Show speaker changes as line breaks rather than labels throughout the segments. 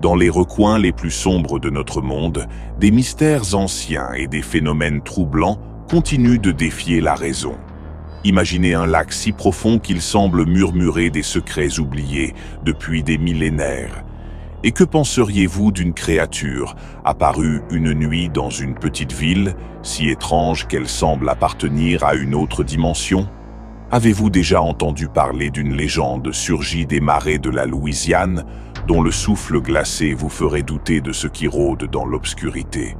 Dans les recoins les plus sombres de notre monde, des mystères anciens et des phénomènes troublants continuent de défier la raison. Imaginez un lac si profond qu'il semble murmurer des secrets oubliés depuis des millénaires. Et que penseriez-vous d'une créature apparue une nuit dans une petite ville, si étrange qu'elle semble appartenir à une autre dimension? Avez-vous déjà entendu parler d'une légende surgie des marais de la Louisiane, dont le souffle glacé vous ferait douter de ce qui rôde dans l'obscurité?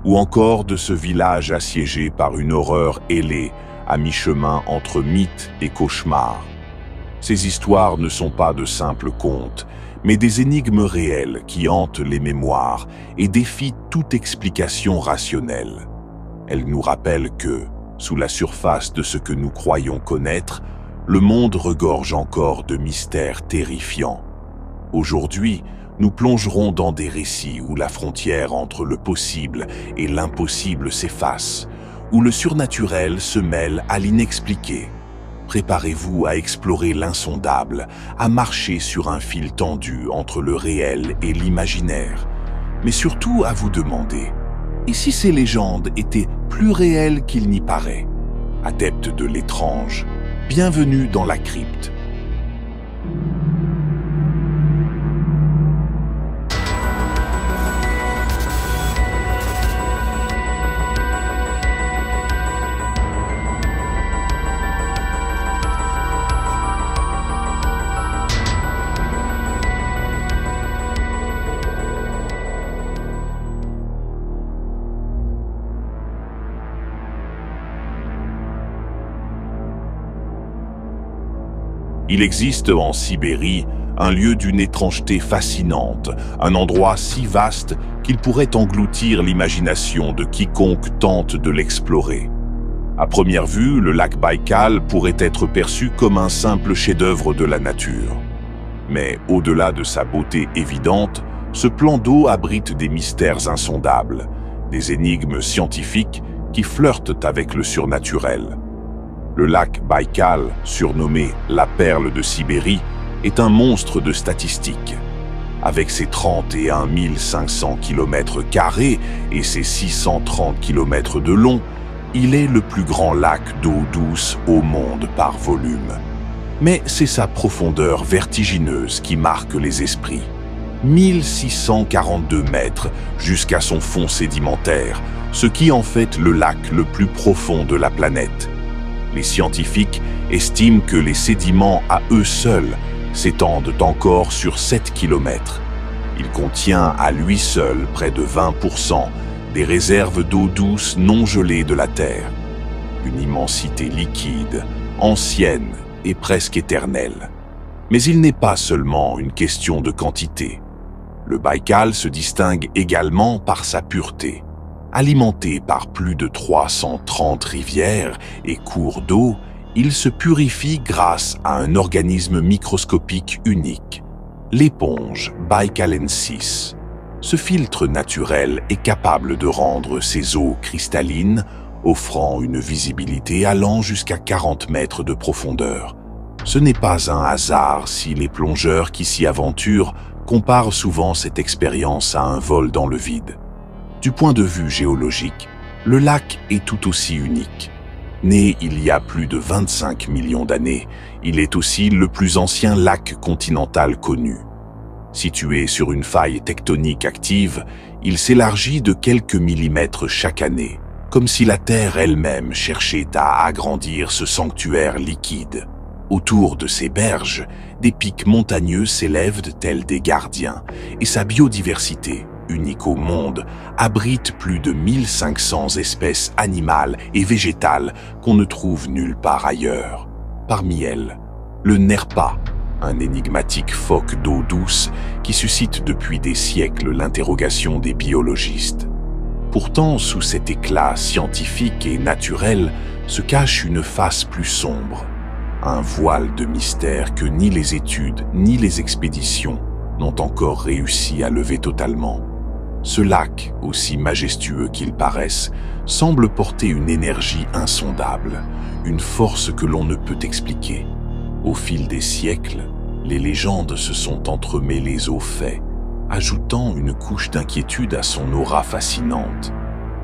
Ou encore de ce village assiégé par une horreur ailée, à mi-chemin entre mythe et cauchemar? Ces histoires ne sont pas de simples contes, mais des énigmes réelles qui hantent les mémoires et défient toute explication rationnelle. Elles nous rappellent que, sous la surface de ce que nous croyons connaître, le monde regorge encore de mystères terrifiants. Aujourd'hui, nous plongerons dans des récits où la frontière entre le possible et l'impossible s'efface, où le surnaturel se mêle à l'inexpliqué. Préparez-vous à explorer l'insondable, à marcher sur un fil tendu entre le réel et l'imaginaire, mais surtout à vous demander: et si ces légendes étaient plus réelles qu'il n'y paraît? Adeptes de l'étrange, bienvenue dans la crypte. Il existe en Sibérie un lieu d'une étrangeté fascinante, un endroit si vaste qu'il pourrait engloutir l'imagination de quiconque tente de l'explorer. À première vue, le lac Baïkal pourrait être perçu comme un simple chef-d'œuvre de la nature. Mais au-delà de sa beauté évidente, ce plan d'eau abrite des mystères insondables, des énigmes scientifiques qui flirtent avec le surnaturel. Le lac Baïkal, surnommé la perle de Sibérie, est un monstre de statistiques. Avec ses 31 500 km² et ses 630 km de long, il est le plus grand lac d'eau douce au monde par volume. Mais c'est sa profondeur vertigineuse qui marque les esprits. 1642 mètres jusqu'à son fond sédimentaire, ce qui en fait le lac le plus profond de la planète. Les scientifiques estiment que les sédiments à eux seuls s'étendent encore sur 7 km. Il contient à lui seul près de 20% des réserves d'eau douce non gelée de la Terre. Une immensité liquide, ancienne et presque éternelle. Mais il n'est pas seulement une question de quantité. Le Baïkal se distingue également par sa pureté. Alimenté par plus de 330 rivières et cours d'eau, il se purifie grâce à un organisme microscopique unique, l'éponge baïkalensis. Ce filtre naturel est capable de rendre ces eaux cristallines, offrant une visibilité allant jusqu'à 40 mètres de profondeur. Ce n'est pas un hasard si les plongeurs qui s'y aventurent comparent souvent cette expérience à un vol dans le vide. Du point de vue géologique, le lac est tout aussi unique. Né il y a plus de 25 millions d'années, il est aussi le plus ancien lac continental connu. Situé sur une faille tectonique active, il s'élargit de quelques millimètres chaque année, comme si la Terre elle-même cherchait à agrandir ce sanctuaire liquide. Autour de ces berges, des pics montagneux s'élèvent tels des gardiens, et sa biodiversité, unique au monde, abrite plus de 1500 espèces animales et végétales qu'on ne trouve nulle part ailleurs. Parmi elles, le nerpa, un énigmatique phoque d'eau douce qui suscite depuis des siècles l'interrogation des biologistes. Pourtant, sous cet éclat scientifique et naturel se cache une face plus sombre, un voile de mystère que ni les études ni les expéditions n'ont encore réussi à lever totalement. Ce lac, aussi majestueux qu'il paraisse, semble porter une énergie insondable, une force que l'on ne peut expliquer. Au fil des siècles, les légendes se sont entremêlées aux faits, ajoutant une couche d'inquiétude à son aura fascinante.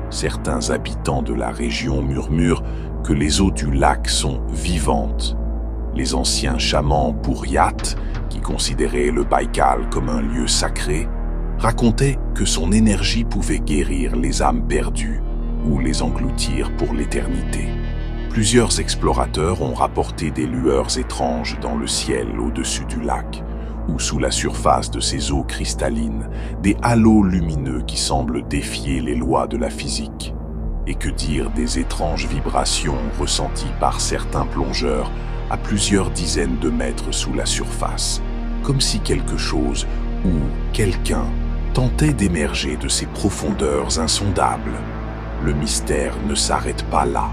Certains habitants de la région murmurent que les eaux du lac sont vivantes. Les anciens chamans Buryat, qui considéraient le Baïkal comme un lieu sacré, racontaient que son énergie pouvait guérir les âmes perdues ou les engloutir pour l'éternité. Plusieurs explorateurs ont rapporté des lueurs étranges dans le ciel au-dessus du lac, ou sous la surface de ces eaux cristallines, des halos lumineux qui semblent défier les lois de la physique. Et que dire des étranges vibrations ressenties par certains plongeurs à plusieurs dizaines de mètres sous la surface, comme si quelque chose ou quelqu'un tentait d'émerger de ces profondeurs insondables. Le mystère ne s'arrête pas là.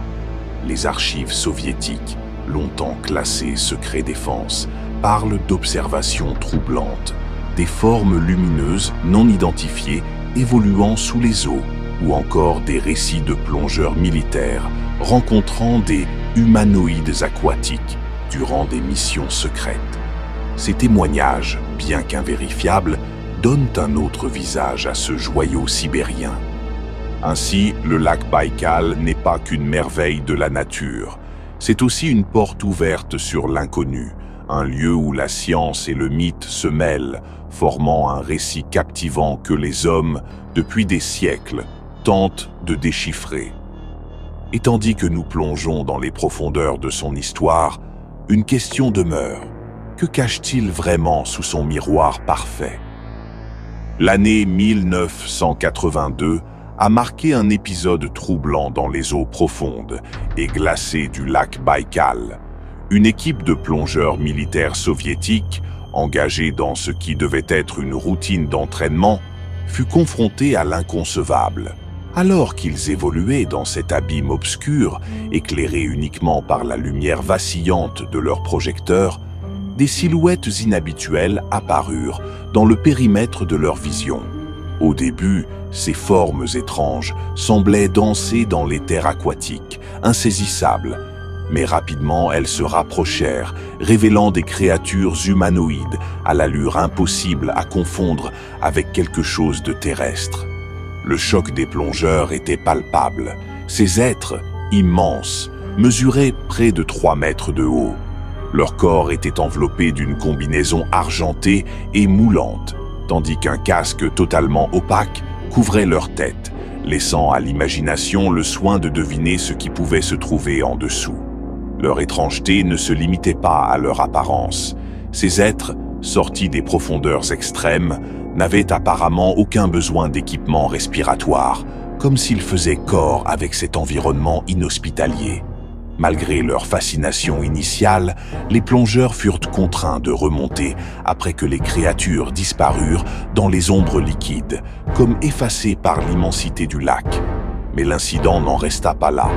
Les archives soviétiques, longtemps classées secret défense, parlent d'observations troublantes, des formes lumineuses non identifiées évoluant sous les eaux, ou encore des récits de plongeurs militaires rencontrant des humanoïdes aquatiques durant des missions secrètes. Ces témoignages, bien qu'invérifiables, donnent un autre visage à ce joyau sibérien. Ainsi, le lac Baïkal n'est pas qu'une merveille de la nature. C'est aussi une porte ouverte sur l'inconnu, un lieu où la science et le mythe se mêlent, formant un récit captivant que les hommes, depuis des siècles, tentent de déchiffrer. Et tandis que nous plongeons dans les profondeurs de son histoire, une question demeure. Que cache-t-il vraiment sous son miroir parfait? L'année 1982 a marqué un épisode troublant dans les eaux profondes et glacées du lac Baïkal. Une équipe de plongeurs militaires soviétiques, engagés dans ce qui devait être une routine d'entraînement, fut confrontée à l'inconcevable. Alors qu'ils évoluaient dans cet abîme obscur, éclairé uniquement par la lumière vacillante de leurs projecteurs, des silhouettes inhabituelles apparurent dans le périmètre de leur vision. Au début, ces formes étranges semblaient danser dans les terres aquatiques, insaisissables. Mais rapidement, elles se rapprochèrent, révélant des créatures humanoïdes à l'allure impossible à confondre avec quelque chose de terrestre. Le choc des plongeurs était palpable. Ces êtres, immenses, mesuraient près de 3 mètres de haut. Leur corps était enveloppé d'une combinaison argentée et moulante, tandis qu'un casque totalement opaque couvrait leur tête, laissant à l'imagination le soin de deviner ce qui pouvait se trouver en dessous. Leur étrangeté ne se limitait pas à leur apparence. Ces êtres, sortis des profondeurs extrêmes, n'avaient apparemment aucun besoin d'équipement respiratoire, comme s'ils faisaient corps avec cet environnement inhospitalier. Malgré leur fascination initiale, les plongeurs furent contraints de remonter après que les créatures disparurent dans les ombres liquides, comme effacées par l'immensité du lac. Mais l'incident n'en resta pas là.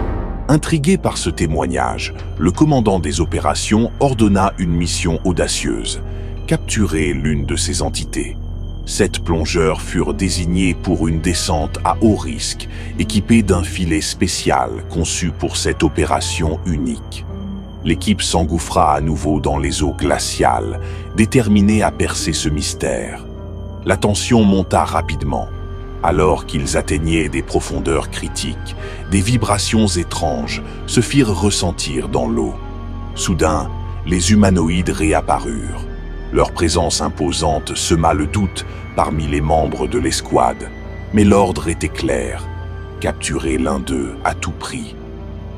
Intrigué par ce témoignage, le commandant des opérations ordonna une mission audacieuse: capturer l'une de ces entités. 7 plongeurs furent désignés pour une descente à haut risque, équipés d'un filet spécial conçu pour cette opération unique. L'équipe s'engouffra à nouveau dans les eaux glaciales, déterminée à percer ce mystère. La tension monta rapidement. Alors qu'ils atteignaient des profondeurs critiques, des vibrations étranges se firent ressentir dans l'eau. Soudain, les humanoïdes réapparurent. Leur présence imposante sema le doute parmi les membres de l'escouade. Mais l'ordre était clair: capturer l'un d'eux à tout prix.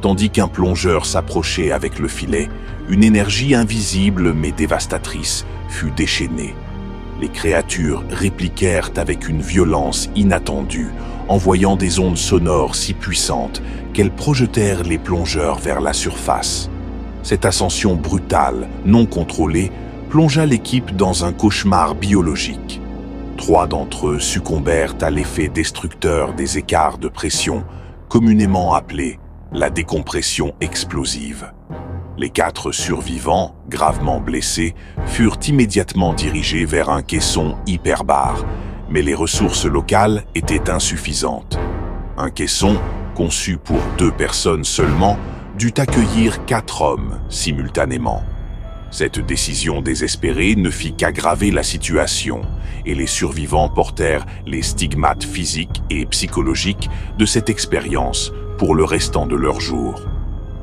Tandis qu'un plongeur s'approchait avec le filet, une énergie invisible mais dévastatrice fut déchaînée. Les créatures répliquèrent avec une violence inattendue, envoyant des ondes sonores si puissantes qu'elles projetèrent les plongeurs vers la surface. Cette ascension brutale, non contrôlée, plongea l'équipe dans un cauchemar biologique. 3 d'entre eux succombèrent à l'effet destructeur des écarts de pression, communément appelé la décompression explosive. Les 4 survivants, gravement blessés, furent immédiatement dirigés vers un caisson hyperbare, mais les ressources locales étaient insuffisantes. Un caisson, conçu pour 2 personnes seulement, dut accueillir 4 hommes simultanément. Cette décision désespérée ne fit qu'aggraver la situation, et les survivants portèrent les stigmates physiques et psychologiques de cette expérience pour le restant de leurs jours.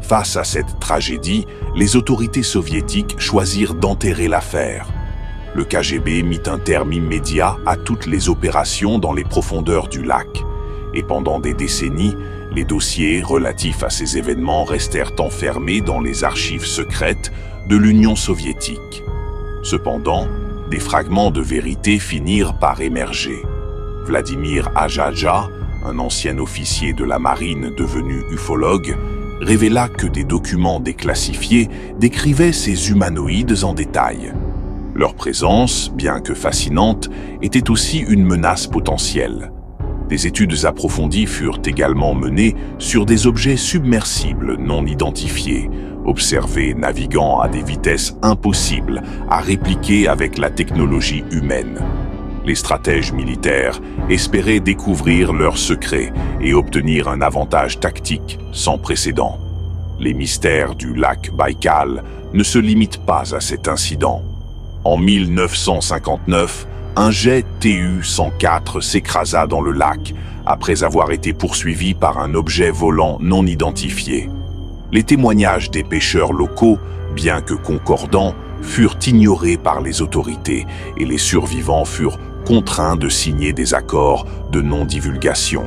Face à cette tragédie, les autorités soviétiques choisirent d'enterrer l'affaire. Le KGB mit un terme immédiat à toutes les opérations dans les profondeurs du lac, et pendant des décennies, les dossiers relatifs à ces événements restèrent enfermés dans les archives secrètes de l'Union soviétique. Cependant, des fragments de vérité finirent par émerger. Vladimir Ajaja, un ancien officier de la marine devenu ufologue, révéla que des documents déclassifiés décrivaient ces humanoïdes en détail. Leur présence, bien que fascinante, était aussi une menace potentielle. Des études approfondies furent également menées sur des objets submersibles non identifiés, observés naviguant à des vitesses impossibles à répliquer avec la technologie humaine. Les stratèges militaires espéraient découvrir leurs secrets et obtenir un avantage tactique sans précédent. Les mystères du lac Baïkal ne se limitent pas à cet incident. En 1959, un jet Tu-104 s'écrasa dans le lac après avoir été poursuivi par un objet volant non identifié. Les témoignages des pêcheurs locaux, bien que concordants, furent ignorés par les autorités et les survivants furent contraints de signer des accords de non-divulgation.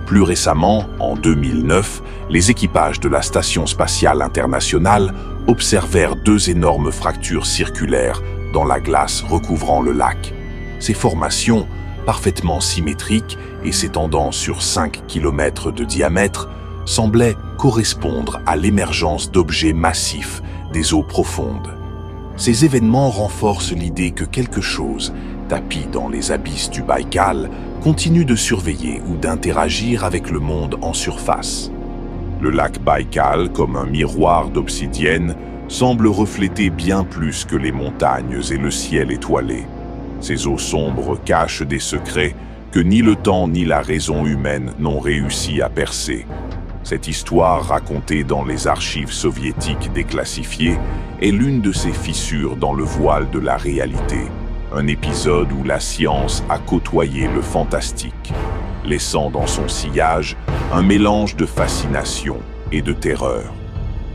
Plus récemment, en 2009, les équipages de la Station spatiale internationale observèrent deux énormes fractures circulaires dans la glace recouvrant le lac. Ces formations, parfaitement symétriques et s'étendant sur 5 km de diamètre, semblaient correspondre à l'émergence d'objets massifs des eaux profondes. Ces événements renforcent l'idée que quelque chose, tapi dans les abysses du Baïkal, continue de surveiller ou d'interagir avec le monde en surface. Le lac Baïkal, comme un miroir d'obsidienne, semble refléter bien plus que les montagnes et le ciel étoilé. Ces eaux sombres cachent des secrets que ni le temps ni la raison humaine n'ont réussi à percer. Cette histoire racontée dans les archives soviétiques déclassifiées est l'une de ces fissures dans le voile de la réalité. Un épisode où la science a côtoyé le fantastique, laissant dans son sillage un mélange de fascination et de terreur.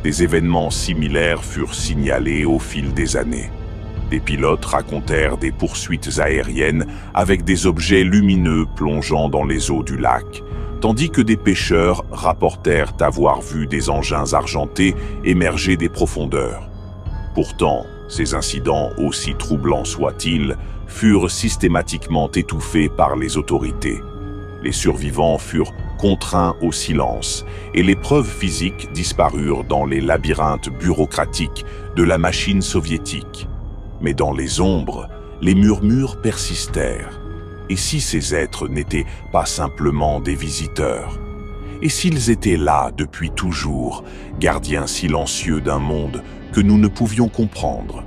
Des événements similaires furent signalés au fil des années. Des pilotes racontèrent des poursuites aériennes avec des objets lumineux plongeant dans les eaux du lac, tandis que des pêcheurs rapportèrent avoir vu des engins argentés émerger des profondeurs. Pourtant, ces incidents, aussi troublants soient-ils, furent systématiquement étouffés par les autorités. Les survivants furent contraints au silence et les preuves physiques disparurent dans les labyrinthes bureaucratiques de la machine soviétique. Mais dans les ombres, les murmures persistèrent. Et si ces êtres n'étaient pas simplement des visiteurs? Et s'ils étaient là depuis toujours, gardiens silencieux d'un monde que nous ne pouvions comprendre?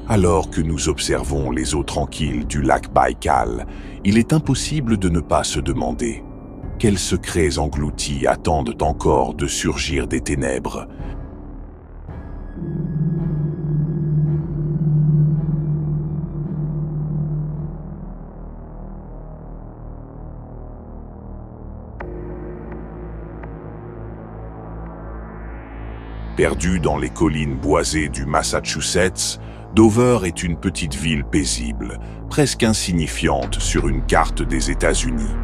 Alors que nous observons les eaux tranquilles du lac Baïkal, il est impossible de ne pas se demander quels secrets engloutis attendent encore de surgir des ténèbres. Perdue dans les collines boisées du Massachusetts, Dover est une petite ville paisible, presque insignifiante sur une carte des États-Unis.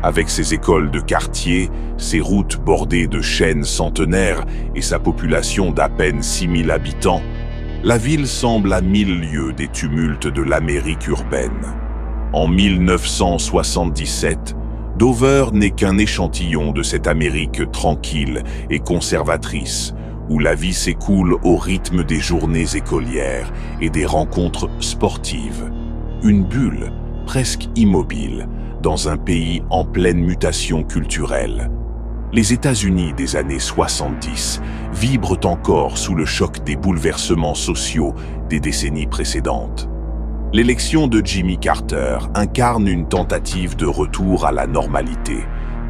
Avec ses écoles de quartier, ses routes bordées de chênes centenaires et sa population d'à peine 6000 habitants, la ville semble à 1000 lieues des tumultes de l'Amérique urbaine. En 1977, Dover n'est qu'un échantillon de cette Amérique tranquille et conservatrice, où la vie s'écoule au rythme des journées écolières et des rencontres sportives. Une bulle, presque immobile, dans un pays en pleine mutation culturelle. Les États-Unis des années 70 vibrent encore sous le choc des bouleversements sociaux des décennies précédentes. L'élection de Jimmy Carter incarne une tentative de retour à la normalité,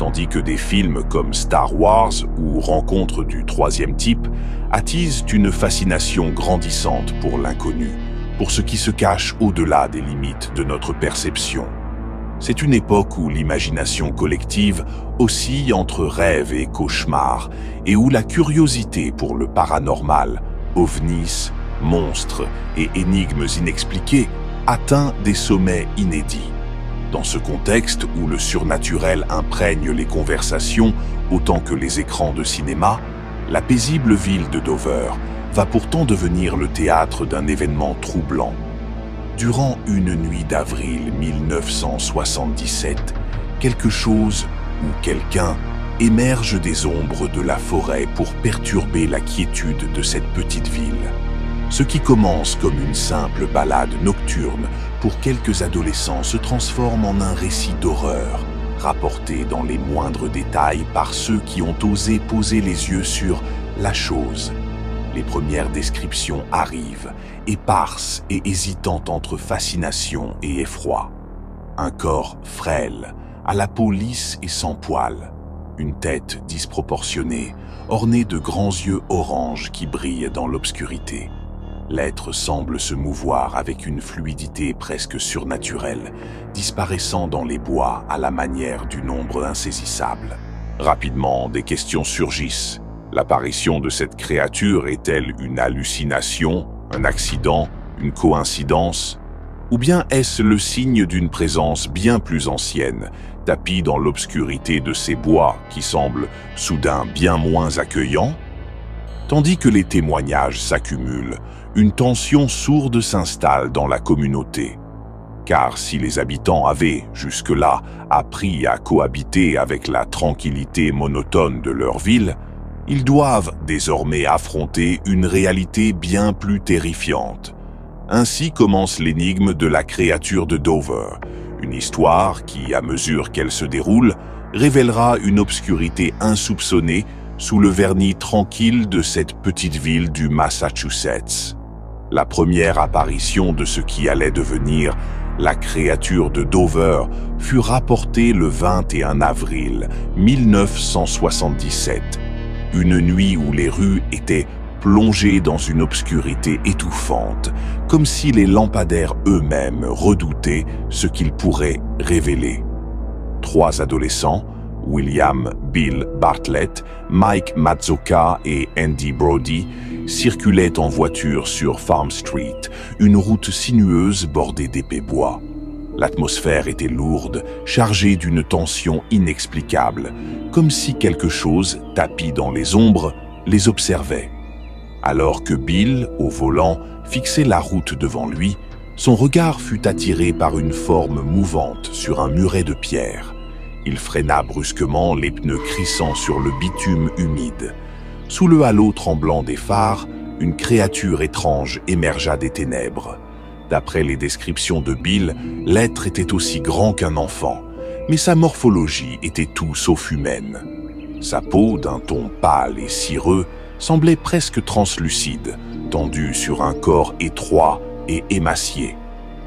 tandis que des films comme Star Wars ou Rencontre du troisième type attisent une fascination grandissante pour l'inconnu, pour ce qui se cache au-delà des limites de notre perception. C'est une époque où l'imagination collective oscille entre rêve et cauchemar, et où la curiosité pour le paranormal, ovnis, monstres et énigmes inexpliquées atteint des sommets inédits. Dans ce contexte où le surnaturel imprègne les conversations autant que les écrans de cinéma, la paisible ville de Dover va pourtant devenir le théâtre d'un événement troublant. Durant une nuit d'avril 1977, quelque chose ou quelqu'un émerge des ombres de la forêt pour perturber la quiétude de cette petite ville. Ce qui commence comme une simple balade nocturne pour quelques adolescents se transforme en un récit d'horreur, rapporté dans les moindres détails par ceux qui ont osé poser les yeux sur la chose. Les premières descriptions arrivent, éparses et hésitantes entre fascination et effroi. Un corps frêle, à la peau lisse et sans poils, une tête disproportionnée, ornée de grands yeux orange qui brillent dans l'obscurité. L'être semble se mouvoir avec une fluidité presque surnaturelle, disparaissant dans les bois à la manière d'une ombre insaisissable. Rapidement, des questions surgissent. L'apparition de cette créature est-elle une hallucination, un accident, une coïncidence? Ou bien est-ce le signe d'une présence bien plus ancienne, tapie dans l'obscurité de ces bois qui semblent soudain bien moins accueillants? Tandis que les témoignages s'accumulent, une tension sourde s'installe dans la communauté. Car si les habitants avaient, jusque-là, appris à cohabiter avec la tranquillité monotone de leur ville, ils doivent désormais affronter une réalité bien plus terrifiante. Ainsi commence l'énigme de la créature de Dover, une histoire qui, à mesure qu'elle se déroule, révélera une obscurité insoupçonnée sous le vernis tranquille de cette petite ville du Massachusetts. La première apparition de ce qui allait devenir la créature de Dover fut rapportée le 21 avril 1977, une nuit où les rues étaient plongées dans une obscurité étouffante, comme si les lampadaires eux-mêmes redoutaient ce qu'ils pourraient révéler. 3 adolescents, William Bill Bartlett, Mike Mazzoca et Andy Brody, circulaient en voiture sur Farm Street, une route sinueuse bordée d'épais bois. L'atmosphère était lourde, chargée d'une tension inexplicable, comme si quelque chose, tapi dans les ombres, les observait. Alors que Bill, au volant, fixait la route devant lui, son regard fut attiré par une forme mouvante sur un muret de pierre. Il freina brusquement, les pneus crissant sur le bitume humide. Sous le halo tremblant des phares, une créature étrange émergea des ténèbres. D'après les descriptions de Bill, l'être était aussi grand qu'un enfant, mais sa morphologie était tout sauf humaine. Sa peau, d'un ton pâle et cireux, semblait presque translucide, tendue sur un corps étroit et émacié.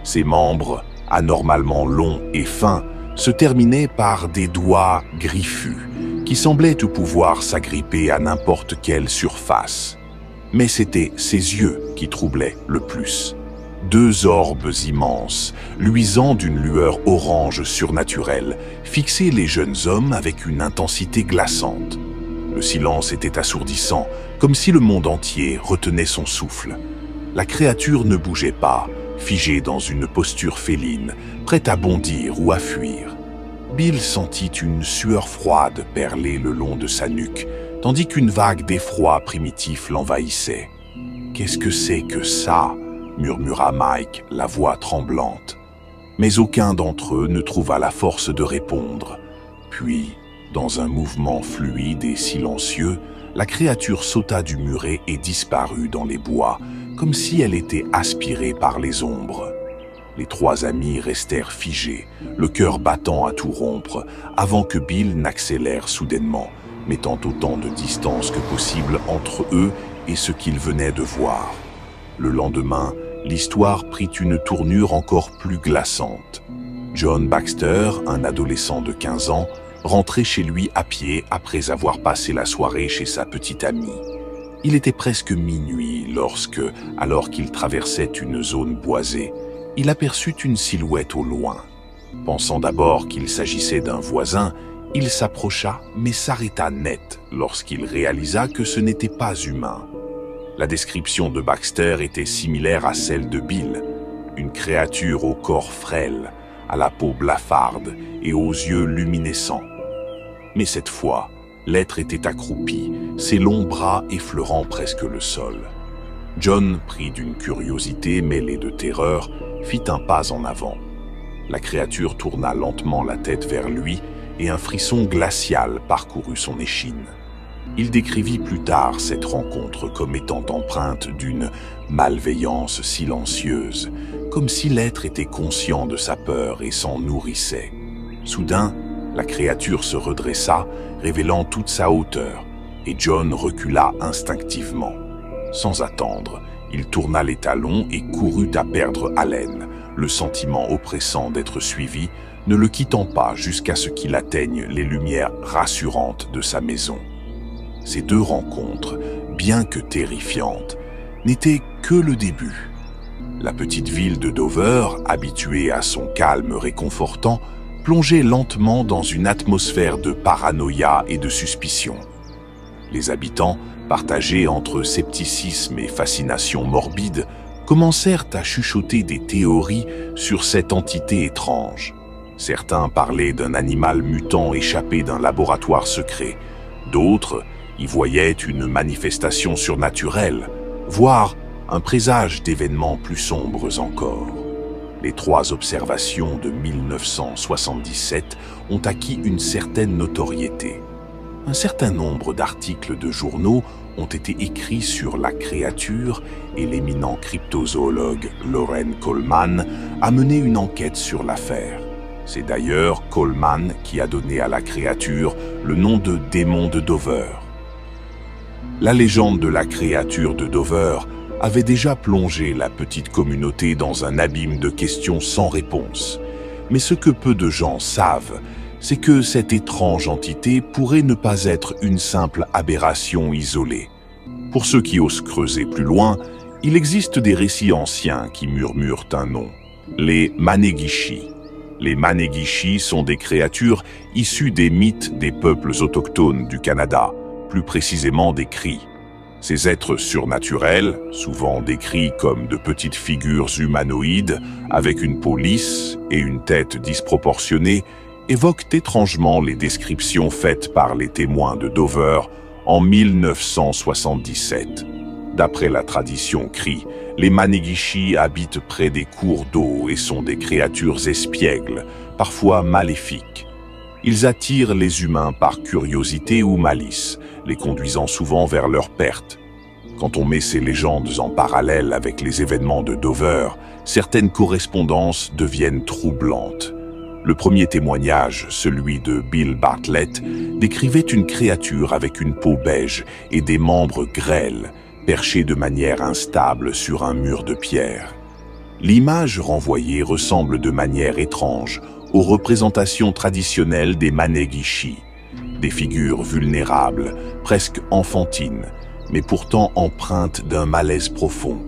Ses membres, anormalement longs et fins, se terminaient par des doigts griffus, qui semblaient pouvoir s'agripper à n'importe quelle surface. Mais c'étaient ses yeux qui troublaient le plus. 2 orbes immenses, luisant d'une lueur orange surnaturelle, fixaient les jeunes hommes avec une intensité glaçante. Le silence était assourdissant, comme si le monde entier retenait son souffle. La créature ne bougeait pas, figée dans une posture féline, prête à bondir ou à fuir. Bill sentit une sueur froide perler le long de sa nuque, tandis qu'une vague d'effroi primitif l'envahissait. « Qu'est-ce que c'est que ça ?» murmura Mike, la voix tremblante. Mais aucun d'entre eux ne trouva la force de répondre. Puis, dans un mouvement fluide et silencieux, la créature sauta du muret et disparut dans les bois, comme si elle était aspirée par les ombres. Les 3 amis restèrent figés, le cœur battant à tout rompre, avant que Bill n'accélère soudainement, mettant autant de distance que possible entre eux et ce qu'ils venaient de voir. Le lendemain, l'histoire prit une tournure encore plus glaçante. John Baxter, un adolescent de 15 ans, rentrait chez lui à pied après avoir passé la soirée chez sa petite amie. Il était presque minuit lorsque, alors qu'il traversait une zone boisée, il aperçut une silhouette au loin. Pensant d'abord qu'il s'agissait d'un voisin, il s'approcha mais s'arrêta net lorsqu'il réalisa que ce n'était pas humain. La description de Baxter était similaire à celle de Bill, une créature au corps frêle, à la peau blafarde et aux yeux luminescents. Mais cette fois, l'être était accroupi, ses longs bras effleurant presque le sol. John, pris d'une curiosité mêlée de terreur, fit un pas en avant. La créature tourna lentement la tête vers lui et un frisson glacial parcourut son échine. Il décrivit plus tard cette rencontre comme étant empreinte d'une malveillance silencieuse, comme si l'être était conscient de sa peur et s'en nourrissait. Soudain, la créature se redressa, révélant toute sa hauteur, et John recula instinctivement. Sans attendre, il tourna les talons et courut à perdre haleine, le sentiment oppressant d'être suivi ne le quittant pas jusqu'à ce qu'il atteigne les lumières rassurantes de sa maison. Ces deux rencontres, bien que terrifiantes, n'étaient que le début. La petite ville de Dover, habituée à son calme réconfortant, plongeait lentement dans une atmosphère de paranoïa et de suspicion. Les habitants, partagés entre scepticisme et fascination morbide, commencèrent à chuchoter des théories sur cette entité étrange. Certains parlaient d'un animal mutant échappé d'un laboratoire secret. D'autres y voyaient une manifestation surnaturelle, voire un présage d'événements plus sombres encore. Les trois observations de 1977 ont acquis une certaine notoriété. Un certain nombre d'articles de journaux ont été écrits sur la créature et l'éminent cryptozoologue Loren Coleman a mené une enquête sur l'affaire. C'est d'ailleurs Coleman qui a donné à la créature le nom de démon de Dover. La légende de la créature de Dover avait déjà plongé la petite communauté dans un abîme de questions sans réponse. Mais ce que peu de gens savent, c'est que cette étrange entité pourrait ne pas être une simple aberration isolée. Pour ceux qui osent creuser plus loin, il existe des récits anciens qui murmurent un nom, les Manegishi. Les Manegishi sont des créatures issues des mythes des peuples autochtones du Canada, plus précisément des Cris. Ces êtres surnaturels, souvent décrits comme de petites figures humanoïdes avec une peau lisse et une tête disproportionnée, évoquent étrangement les descriptions faites par les témoins de Dover en 1977. D'après la tradition Cri, les Manegishi habitent près des cours d'eau et sont des créatures espiègles, parfois maléfiques. Ils attirent les humains par curiosité ou malice, les conduisant souvent vers leur perte. Quand on met ces légendes en parallèle avec les événements de Dover, certaines correspondances deviennent troublantes. Le premier témoignage, celui de Bill Bartlett, décrivait une créature avec une peau beige et des membres grêles, perchée de manière instable sur un mur de pierre. L'image renvoyée ressemble de manière étrange aux représentations traditionnelles des Manegishi, des figures vulnérables, presque enfantines, mais pourtant empreintes d'un malaise profond.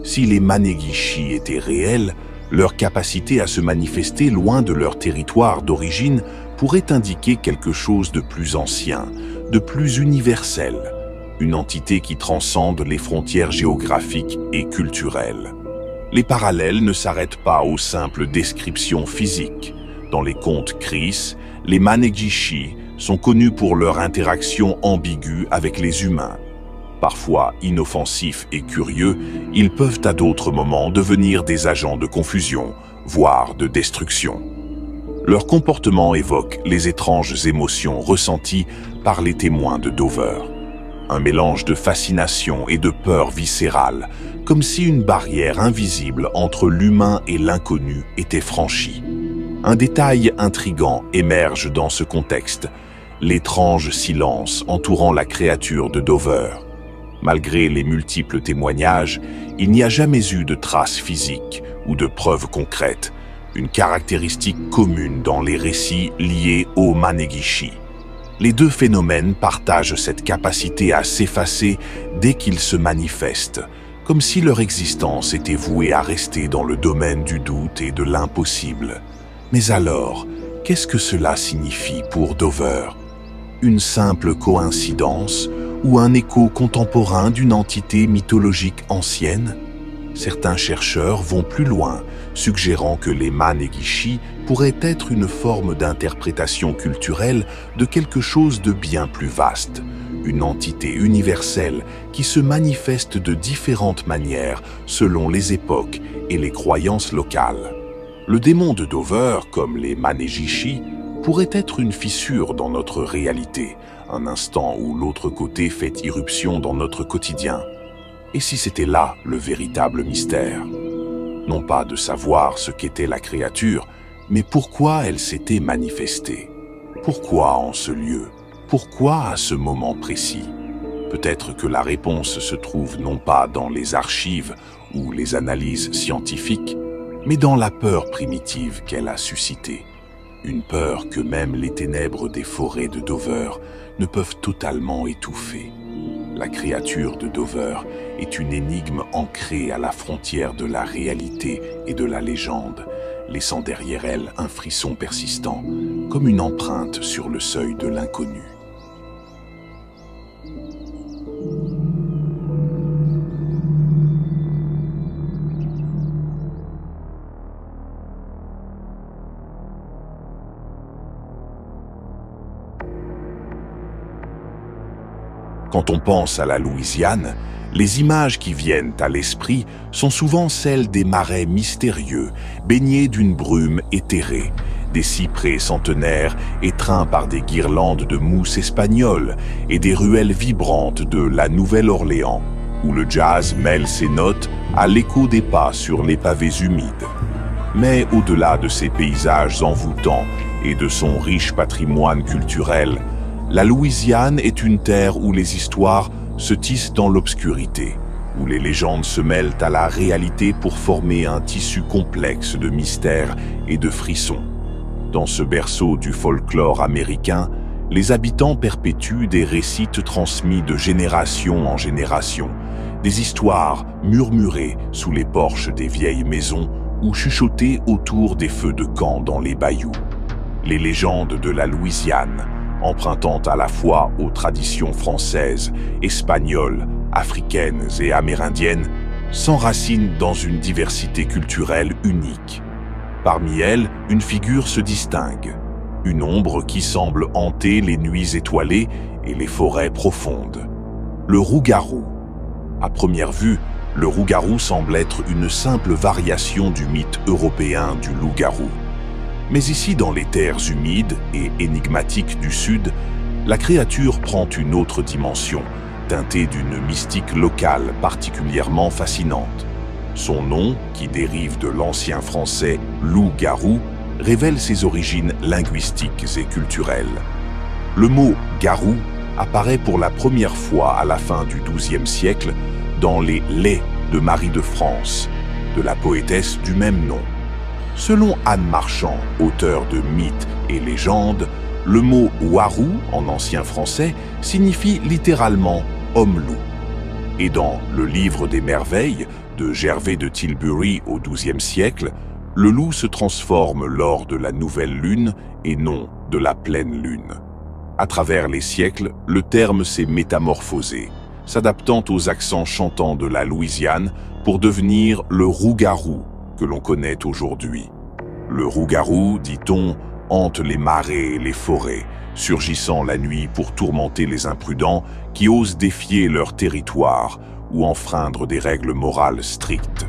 Si les Manegishi étaient réels, leur capacité à se manifester loin de leur territoire d'origine pourrait indiquer quelque chose de plus ancien, de plus universel, une entité qui transcende les frontières géographiques et culturelles. Les parallèles ne s'arrêtent pas aux simples descriptions physiques. Dans les contes Cris, les Manegishi sont connus pour leur interaction ambiguë avec les humains. Parfois inoffensifs et curieux, ils peuvent à d'autres moments devenir des agents de confusion, voire de destruction. Leur comportement évoque les étranges émotions ressenties par les témoins de Dover. Un mélange de fascination et de peur viscérale, comme si une barrière invisible entre l'humain et l'inconnu était franchie. Un détail intrigant émerge dans ce contexte, l'étrange silence entourant la créature de Dover. Malgré les multiples témoignages, il n'y a jamais eu de traces physiques ou de preuves concrètes, une caractéristique commune dans les récits liés au Manegishi. Les deux phénomènes partagent cette capacité à s'effacer dès qu'ils se manifestent, comme si leur existence était vouée à rester dans le domaine du doute et de l'impossible. Mais alors, qu'est-ce que cela signifie pour Dover? Une simple coïncidence ou un écho contemporain d'une entité mythologique ancienne? Certains chercheurs vont plus loin, suggérant que les Manegishi pourraient être une forme d'interprétation culturelle de quelque chose de bien plus vaste, une entité universelle qui se manifeste de différentes manières selon les époques et les croyances locales. Le démon de Dover, comme les Manegishi, pourrait être une fissure dans notre réalité, un instant où l'autre côté fait irruption dans notre quotidien. Et si c'était là le véritable mystère? Non pas de savoir ce qu'était la créature, mais pourquoi elle s'était manifestée? Pourquoi en ce lieu? Pourquoi à ce moment précis? Peut-être que la réponse se trouve non pas dans les archives ou les analyses scientifiques, mais dans la peur primitive qu'elle a suscitée. Une peur que même les ténèbres des forêts de Dover ne peuvent totalement étouffer. La créature de Dover est une énigme ancrée à la frontière de la réalité et de la légende, laissant derrière elle un frisson persistant, comme une empreinte sur le seuil de l'inconnu. Quand on pense à la Louisiane, les images qui viennent à l'esprit sont souvent celles des marais mystérieux, baignés d'une brume éthérée, des cyprès centenaires étreints par des guirlandes de mousse espagnole et des ruelles vibrantes de la Nouvelle-Orléans, où le jazz mêle ses notes à l'écho des pas sur les pavés humides. Mais au-delà de ces paysages envoûtants et de son riche patrimoine culturel, la Louisiane est une terre où les histoires se tissent dans l'obscurité, où les légendes se mêlent à la réalité pour former un tissu complexe de mystères et de frissons. Dans ce berceau du folklore américain, les habitants perpétuent des récits transmis de génération en génération, des histoires murmurées sous les porches des vieilles maisons ou chuchotées autour des feux de camp dans les bayous. Les légendes de la Louisiane, empruntant à la fois aux traditions françaises, espagnoles, africaines et amérindiennes, s'enracinent dans une diversité culturelle unique. Parmi elles, une figure se distingue, une ombre qui semble hanter les nuits étoilées et les forêts profondes. Le loup-garou. À première vue, le loup-garou semble être une simple variation du mythe européen du loup-garou. Mais ici, dans les terres humides et énigmatiques du Sud, la créature prend une autre dimension, teintée d'une mystique locale particulièrement fascinante. Son nom, qui dérive de l'ancien français « loup-garou », révèle ses origines linguistiques et culturelles. Le mot « garou » apparaît pour la première fois à la fin du XIIe siècle dans les « Laits de Marie de France » de la poétesse du même nom. Selon Anne Marchand, auteur de mythes et légendes, le mot « warou » en ancien français signifie littéralement « homme-loup ». Et dans Le Livre des Merveilles de Gervais de Tilbury au XIIe siècle, le loup se transforme lors de la nouvelle lune et non de la pleine lune. À travers les siècles, le terme s'est métamorphosé, s'adaptant aux accents chantants de la Louisiane pour devenir le loup-garou que l'on connaît aujourd'hui. Le loup-garou, dit-on, hante les marais et les forêts, surgissant la nuit pour tourmenter les imprudents qui osent défier leur territoire ou enfreindre des règles morales strictes.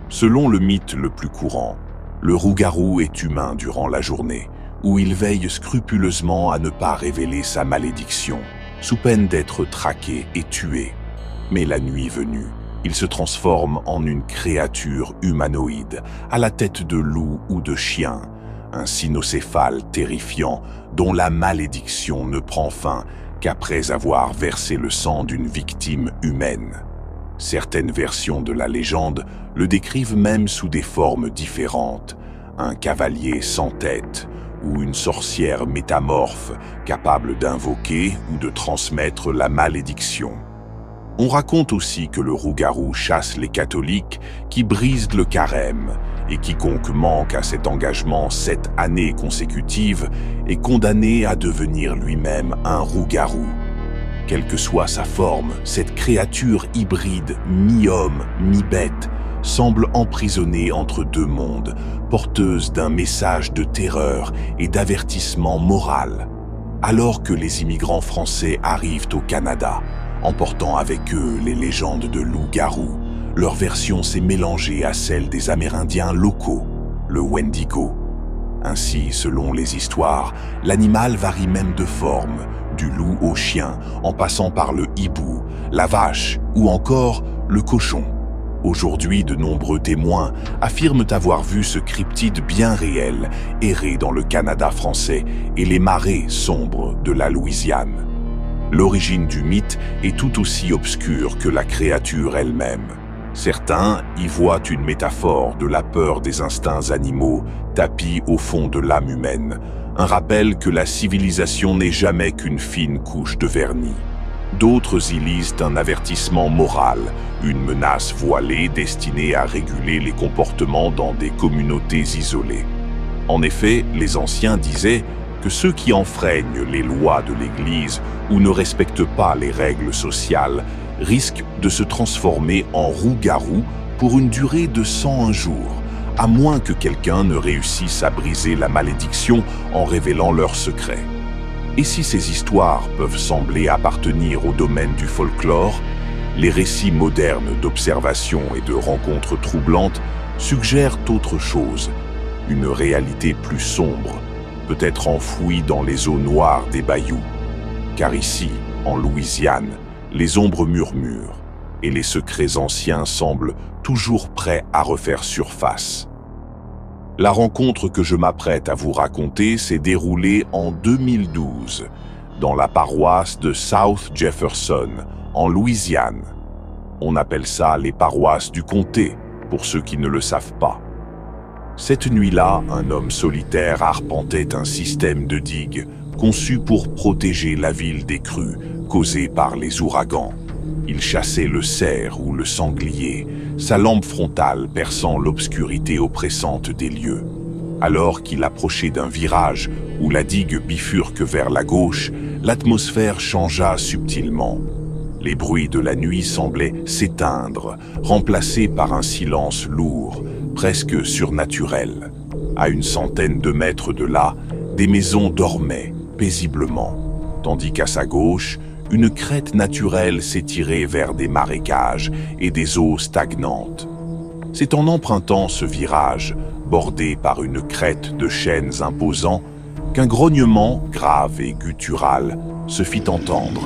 Selon le mythe le plus courant, le loup-garou est humain durant la journée, où il veille scrupuleusement à ne pas révéler sa malédiction, sous peine d'être traqué et tué. Mais la nuit venue, il se transforme en une créature humanoïde, à la tête de loup ou de chien, un cynocéphale terrifiant dont la malédiction ne prend fin qu'après avoir versé le sang d'une victime humaine. Certaines versions de la légende le décrivent même sous des formes différentes, un cavalier sans tête ou une sorcière métamorphe capable d'invoquer ou de transmettre la malédiction. On raconte aussi que le loup-garou chasse les catholiques qui brisent le carême et quiconque manque à cet engagement 7 années consécutives est condamné à devenir lui-même un loup-garou. Quelle que soit sa forme, cette créature hybride, mi-homme, mi-bête, semble emprisonnée entre deux mondes, porteuse d'un message de terreur et d'avertissement moral. Alors que les immigrants français arrivent au Canada, emportant avec eux les légendes de loup-garou, leur version s'est mélangée à celle des Amérindiens locaux, le Wendigo. Ainsi, selon les histoires, l'animal varie même de forme, du loup au chien, en passant par le hibou, la vache ou encore le cochon. Aujourd'hui, de nombreux témoins affirment avoir vu ce cryptide bien réel errer dans le Canada français et les marais sombres de la Louisiane. L'origine du mythe est tout aussi obscure que la créature elle-même. Certains y voient une métaphore de la peur des instincts animaux tapis au fond de l'âme humaine, un rappel que la civilisation n'est jamais qu'une fine couche de vernis. D'autres y lisent un avertissement moral, une menace voilée destinée à réguler les comportements dans des communautés isolées. En effet, les anciens disaient que ceux qui enfreignent les lois de l'Église ou ne respectent pas les règles sociales risquent de se transformer en loup-garou pour une durée de 101 jours, à moins que quelqu'un ne réussisse à briser la malédiction en révélant leurs secrets. Et si ces histoires peuvent sembler appartenir au domaine du folklore, les récits modernes d'observations et de rencontres troublantes suggèrent autre chose, une réalité plus sombre, peut-être enfouie dans les eaux noires des bayous. Car ici, en Louisiane, les ombres murmurent et les secrets anciens semblent toujours prêts à refaire surface. La rencontre que je m'apprête à vous raconter s'est déroulée en 2012, dans la paroisse de South Jefferson, en Louisiane. On appelle ça les paroisses du comté, pour ceux qui ne le savent pas. Cette nuit-là, un homme solitaire arpentait un système de digues conçu pour protéger la ville des crues causées par les ouragans. Il chassait le cerf ou le sanglier, sa lampe frontale perçant l'obscurité oppressante des lieux. Alors qu'il approchait d'un virage où la digue bifurque vers la gauche, l'atmosphère changea subtilement. Les bruits de la nuit semblaient s'éteindre, remplacés par un silence lourd, presque surnaturel. À une centaine de mètres de là, des maisons dormaient paisiblement, tandis qu'à sa gauche, une crête naturelle s'étirait vers des marécages et des eaux stagnantes. C'est en empruntant ce virage, bordé par une crête de chênes imposants, qu'un grognement grave et guttural se fit entendre.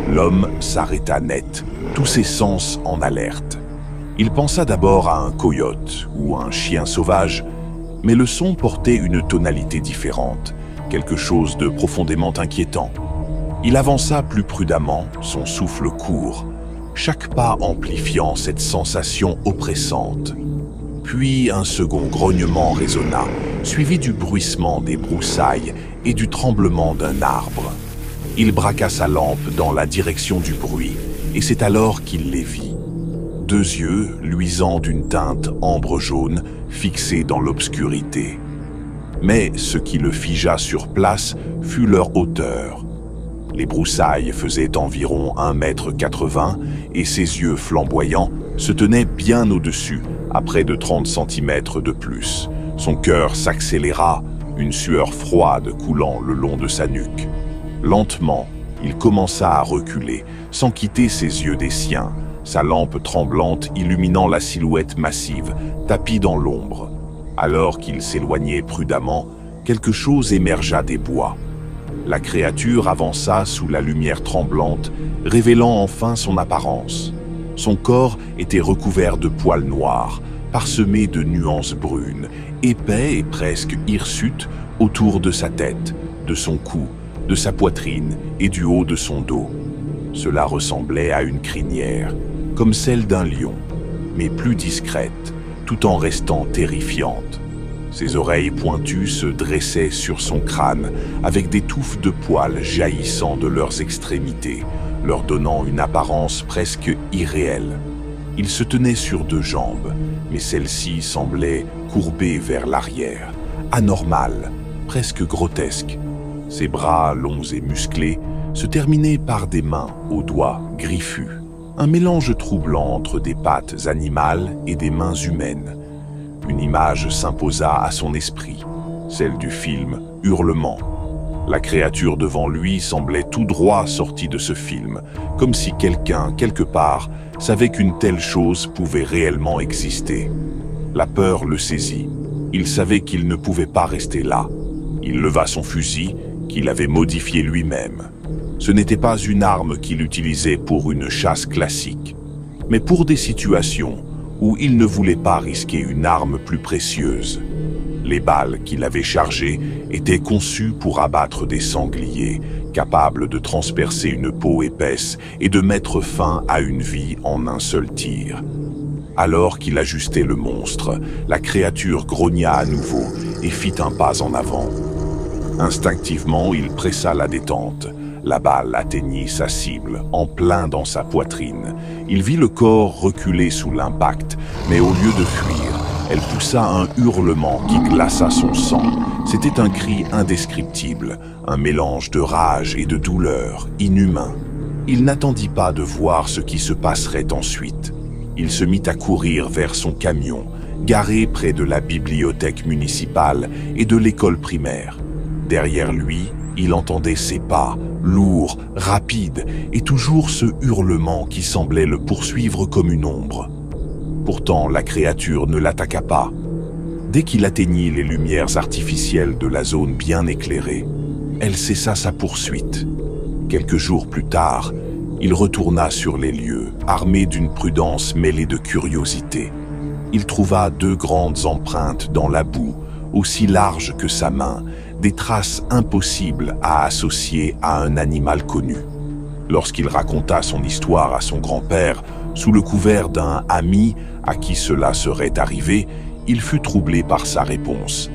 L'homme s'arrêta net, tous ses sens en alerte. Il pensa d'abord à un coyote ou un chien sauvage, mais le son portait une tonalité différente, quelque chose de profondément inquiétant. Il avança plus prudemment, son souffle court, chaque pas amplifiant cette sensation oppressante. Puis un second grognement résonna, suivi du bruissement des broussailles et du tremblement d'un arbre. Il braqua sa lampe dans la direction du bruit, et c'est alors qu'il les vit. Deux yeux, luisants d'une teinte ambre-jaune, fixés dans l'obscurité. Mais ce qui le figea sur place fut leur hauteur. Les broussailles faisaient environ 1,80 m et ses yeux flamboyants se tenaient bien au-dessus, à près de 30 cm de plus. Son cœur s'accéléra, une sueur froide coulant le long de sa nuque. Lentement, il commença à reculer, sans quitter ses yeux des siens, sa lampe tremblante illuminant la silhouette massive, tapie dans l'ombre. Alors qu'il s'éloignait prudemment, quelque chose émergea des bois. La créature avança sous la lumière tremblante, révélant enfin son apparence. Son corps était recouvert de poils noirs, parsemés de nuances brunes, épais et presque hirsutes autour de sa tête, de son cou, de sa poitrine et du haut de son dos. Cela ressemblait à une crinière, comme celle d'un lion, mais plus discrète, tout en restant terrifiante. Ses oreilles pointues se dressaient sur son crâne, avec des touffes de poils jaillissant de leurs extrémités, leur donnant une apparence presque irréelle. Il se tenait sur deux jambes, mais celles-ci semblaient courbées vers l'arrière, anormales, presque grotesques. Ses bras, longs et musclés, se terminaient par des mains aux doigts griffus, un mélange troublant entre des pattes animales et des mains humaines. Une image s'imposa à son esprit, celle du film Hurlement. La créature devant lui semblait tout droit sortie de ce film, comme si quelqu'un, quelque part, savait qu'une telle chose pouvait réellement exister. La peur le saisit. Il savait qu'il ne pouvait pas rester là. Il leva son fusil, qu'il avait modifié lui-même. Ce n'était pas une arme qu'il utilisait pour une chasse classique, mais pour des situations où il ne voulait pas risquer une arme plus précieuse. Les balles qu'il avait chargées étaient conçues pour abattre des sangliers, capables de transpercer une peau épaisse et de mettre fin à une vie en un seul tir. Alors qu'il ajustait le monstre, la créature grogna à nouveau et fit un pas en avant. Instinctivement, il pressa la détente. La balle atteignit sa cible, en plein dans sa poitrine. Il vit le corps reculer sous l'impact, mais au lieu de fuir, elle poussa un hurlement qui glaça son sang. C'était un cri indescriptible, un mélange de rage et de douleur, inhumain. Il n'attendit pas de voir ce qui se passerait ensuite. Il se mit à courir vers son camion, garé près de la bibliothèque municipale et de l'école primaire. Derrière lui, il entendait ses pas, lourds, rapides, et toujours ce hurlement qui semblait le poursuivre comme une ombre. Pourtant, la créature ne l'attaqua pas. Dès qu'il atteignit les lumières artificielles de la zone bien éclairée, elle cessa sa poursuite. Quelques jours plus tard, il retourna sur les lieux, armé d'une prudence mêlée de curiosité. Il trouva deux grandes empreintes dans la boue, aussi larges que sa main, des traces impossibles à associer à un animal connu. Lorsqu'il raconta son histoire à son grand-père, sous le couvert d'un ami à qui cela serait arrivé, il fut troublé par sa réponse.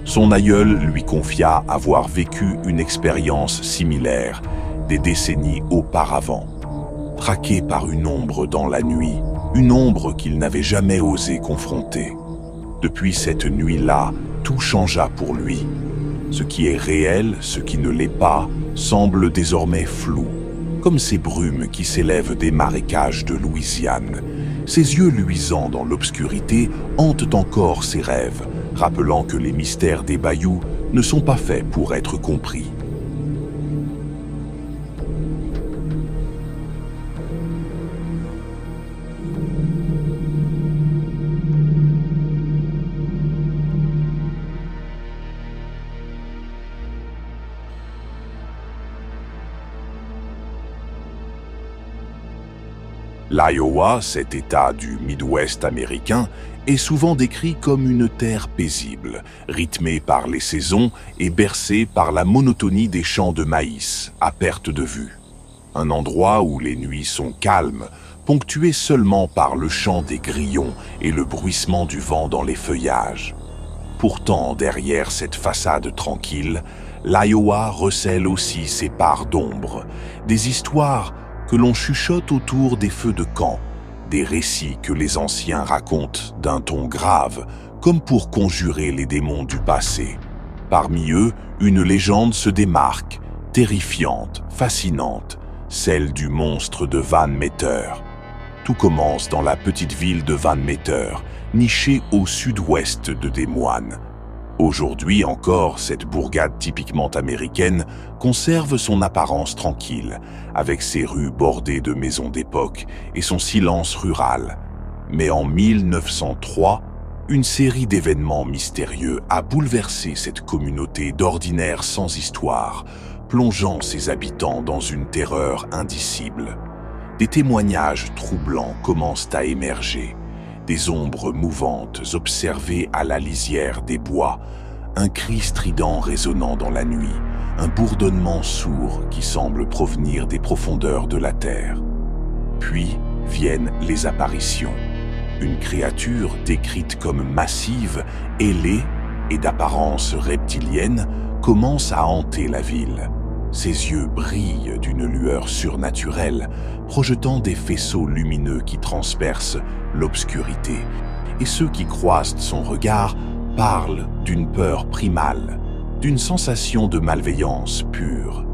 Son aïeul lui confia avoir vécu une expérience similaire des décennies auparavant. Traqué par une ombre dans la nuit, une ombre qu'il n'avait jamais osé confronter. Depuis cette nuit-là, tout changea pour lui. Ce qui est réel, ce qui ne l'est pas, semble désormais flou, comme ces brumes qui s'élèvent des marécages de Louisiane. Ses yeux luisants dans l'obscurité hantent encore ses rêves, rappelant que les mystères des bayous ne sont pas faits pour être compris. L'Iowa, cet État du Midwest américain, est souvent décrit comme une terre paisible, rythmée par les saisons et bercée par la monotonie des champs de maïs, à perte de vue. Un endroit où les nuits sont calmes, ponctuées seulement par le chant des grillons et le bruissement du vent dans les feuillages. Pourtant, derrière cette façade tranquille, l'Iowa recèle aussi ses parts d'ombre, des histoires que l'on chuchote autour des feux de camp, des récits que les anciens racontent d'un ton grave, comme pour conjurer les démons du passé. Parmi eux, une légende se démarque, terrifiante, fascinante, celle du monstre de Van Meter. Tout commence dans la petite ville de Van Meter, nichée au sud-ouest de Des Moines. Aujourd'hui encore, cette bourgade typiquement américaine conserve son apparence tranquille, avec ses rues bordées de maisons d'époque et son silence rural. Mais en 1903, une série d'événements mystérieux a bouleversé cette communauté d'ordinaire sans histoire, plongeant ses habitants dans une terreur indicible. Des témoignages troublants commencent à émerger. Des ombres mouvantes observées à la lisière des bois, un cri strident résonnant dans la nuit, un bourdonnement sourd qui semble provenir des profondeurs de la terre. Puis viennent les apparitions. Une créature décrite comme massive, ailée, et d'apparence reptilienne, commence à hanter la ville. Ses yeux brillent d'une lueur surnaturelle, projetant des faisceaux lumineux qui transpercent l'obscurité. Et ceux qui croisent son regard parlent d'une peur primale, d'une sensation de malveillance pure.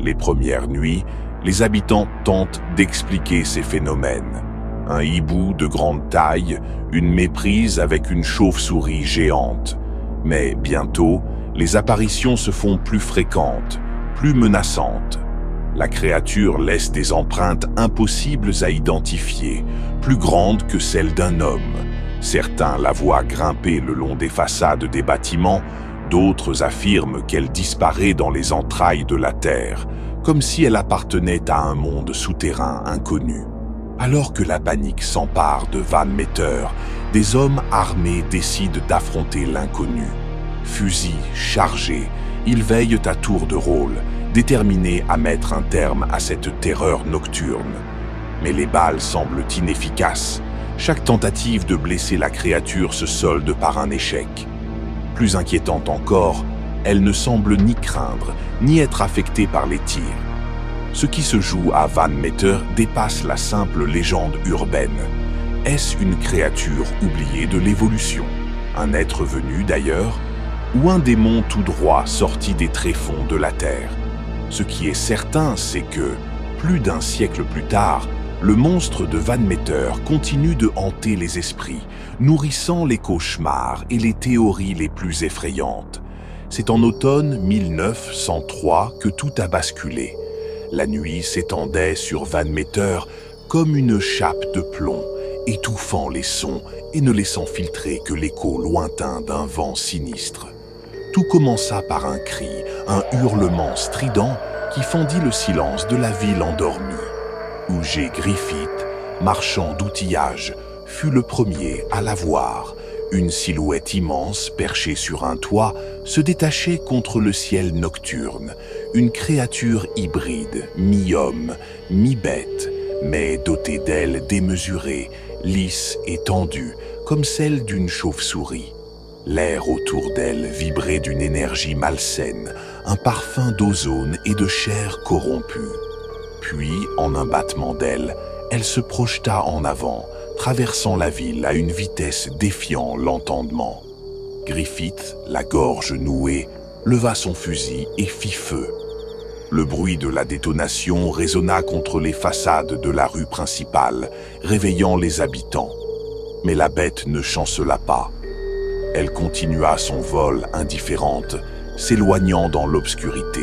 Les premières nuits, les habitants tentent d'expliquer ces phénomènes. Un hibou de grande taille, une méprise avec une chauve-souris géante. Mais bientôt, les apparitions se font plus fréquentes, plus menaçantes. La créature laisse des empreintes impossibles à identifier, plus grandes que celles d'un homme. Certains la voient grimper le long des façades des bâtiments, d'autres affirment qu'elle disparaît dans les entrailles de la terre, comme si elle appartenait à un monde souterrain inconnu. Alors que la panique s'empare de Van Meter, des hommes armés décident d'affronter l'inconnu. Fusils chargés, ils veillent à tour de rôle, déterminés à mettre un terme à cette terreur nocturne. Mais les balles semblent inefficaces. Chaque tentative de blesser la créature se solde par un échec. Plus inquiétante encore, elle ne semble ni craindre, ni être affectée par les tirs. Ce qui se joue à Van Meter dépasse la simple légende urbaine. Est-ce une créature oubliée de l'évolution? Un être venu d'ailleurs? Ou un démon tout droit sorti des tréfonds de la terre? Ce qui est certain, c'est que, plus d'un siècle plus tard, le monstre de Van Meter continue de hanter les esprits, nourrissant les cauchemars et les théories les plus effrayantes. C'est en automne 1903 que tout a basculé. La nuit s'étendait sur Van Meter comme une chape de plomb, étouffant les sons et ne laissant filtrer que l'écho lointain d'un vent sinistre. Tout commença par un cri, un hurlement strident qui fendit le silence de la ville endormie. G. Griffith, marchand d'outillage, fut le premier à la voir. Une silhouette immense, perchée sur un toit, se détachait contre le ciel nocturne. Une créature hybride, mi-homme, mi-bête, mais dotée d'ailes démesurées, lisses et tendues, comme celle d'une chauve-souris. L'air autour d'elle vibrait d'une énergie malsaine, un parfum d'ozone et de chair corrompue. Puis, en un battement d'ailes, elle se projeta en avant, traversant la ville à une vitesse défiant l'entendement. Griffith, la gorge nouée, leva son fusil et fit feu. Le bruit de la détonation résonna contre les façades de la rue principale, réveillant les habitants. Mais la bête ne chancela pas. Elle continua son vol indifférente, s'éloignant dans l'obscurité.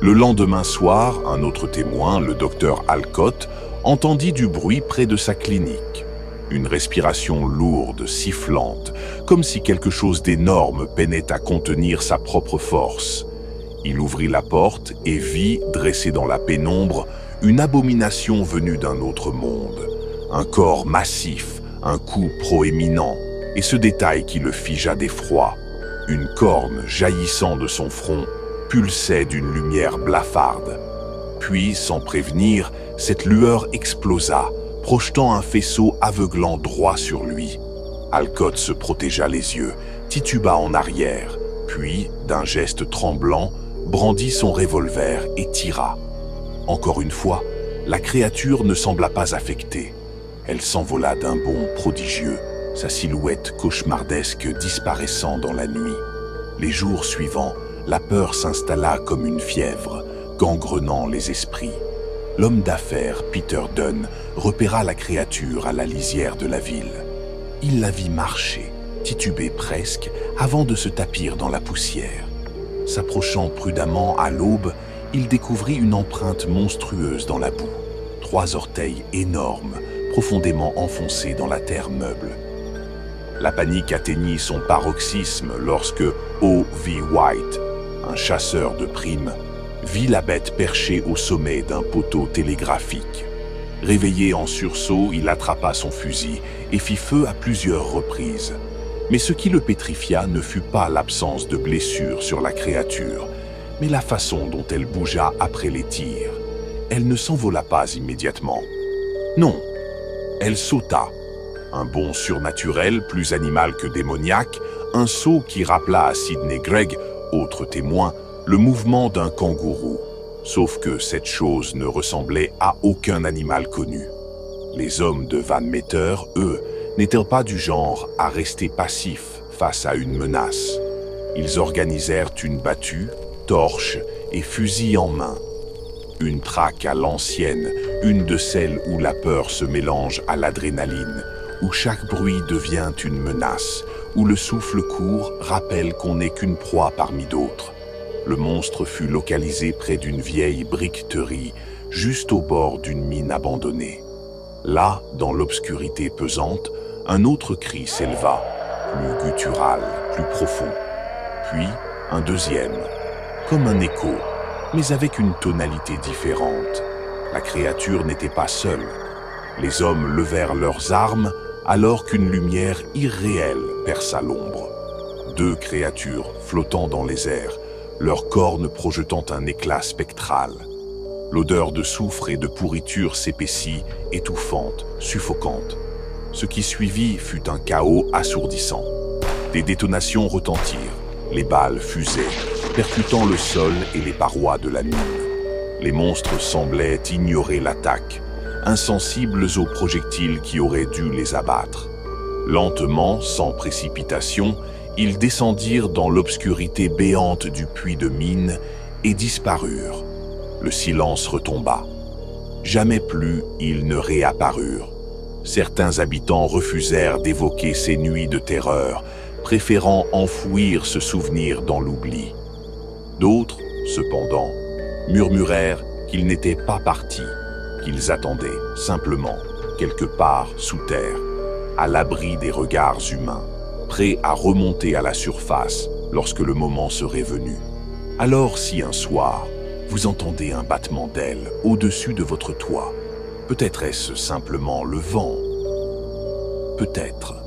Le lendemain soir, un autre témoin, le docteur Alcott, entendit du bruit près de sa clinique. Une respiration lourde, sifflante, comme si quelque chose d'énorme peinait à contenir sa propre force. Il ouvrit la porte et vit, dressé dans la pénombre, une abomination venue d'un autre monde. Un corps massif, un cou proéminent, et ce détail qui le figea d'effroi. Une corne jaillissant de son front pulsait d'une lumière blafarde. Puis, sans prévenir, cette lueur explosa, projetant un faisceau aveuglant droit sur lui. Alcott se protégea les yeux, tituba en arrière, puis, d'un geste tremblant, brandit son revolver et tira. Encore une fois, la créature ne sembla pas affectée. Elle s'envola d'un bond prodigieux, sa silhouette cauchemardesque disparaissant dans la nuit. Les jours suivants, la peur s'installa comme une fièvre, gangrenant les esprits. L'homme d'affaires, Peter Dunn, repéra la créature à la lisière de la ville. Il la vit marcher, tituber presque, avant de se tapir dans la poussière. S'approchant prudemment à l'aube, il découvrit une empreinte monstrueuse dans la boue. 3 orteils énormes, profondément enfoncés dans la terre meuble. La panique atteignit son paroxysme lorsque O.V. White, un chasseur de primes, vit la bête perchée au sommet d'un poteau télégraphique. Réveillé en sursaut, il attrapa son fusil et fit feu à plusieurs reprises. Mais ce qui le pétrifia ne fut pas l'absence de blessures sur la créature, mais la façon dont elle bougea après les tirs. Elle ne s'envola pas immédiatement. Non, elle sauta. Un bond surnaturel, plus animal que démoniaque, Un saut qui rappela à Sidney Gregg, autre témoin, le mouvement d'un kangourou. Sauf que cette chose ne ressemblait à aucun animal connu. Les hommes de Van Meter, eux, n'étaient pas du genre à rester passifs face à une menace. Ils organisèrent une battue, torches et fusils en main. Une traque à l'ancienne, une de celles où la peur se mélange à l'adrénaline, où chaque bruit devient une menace, où le souffle court rappelle qu'on n'est qu'une proie parmi d'autres. Le monstre fut localisé près d'une vieille briqueterie, juste au bord d'une mine abandonnée. Là, dans l'obscurité pesante, un autre cri s'éleva, plus guttural, plus profond. Puis, un deuxième, comme un écho, mais avec une tonalité différente. La créature n'était pas seule. Les hommes levèrent leurs armes alors qu'une lumière irréelle perça l'ombre. Deux créatures flottant dans les airs, leurs cornes projetant un éclat spectral. L'odeur de soufre et de pourriture s'épaissit, étouffante, suffocante. Ce qui suivit fut un chaos assourdissant. Des détonations retentirent, les balles fusaient, percutant le sol et les parois de la mine. Les monstres semblaient ignorer l'attaque, insensibles aux projectiles qui auraient dû les abattre. Lentement, sans précipitation, ils descendirent dans l'obscurité béante du puits de mine et disparurent. Le silence retomba. Jamais plus ils ne réapparurent. Certains habitants refusèrent d'évoquer ces nuits de terreur, préférant enfouir ce souvenir dans l'oubli. D'autres, cependant, murmurèrent qu'ils n'étaient pas partis, qu'ils attendaient simplement, quelque part sous terre, à l'abri des regards humains, prêts à remonter à la surface lorsque le moment serait venu. Alors si un soir, vous entendez un battement d'ailes au-dessus de votre toit, peut-être est-ce simplement le vent. Peut-être.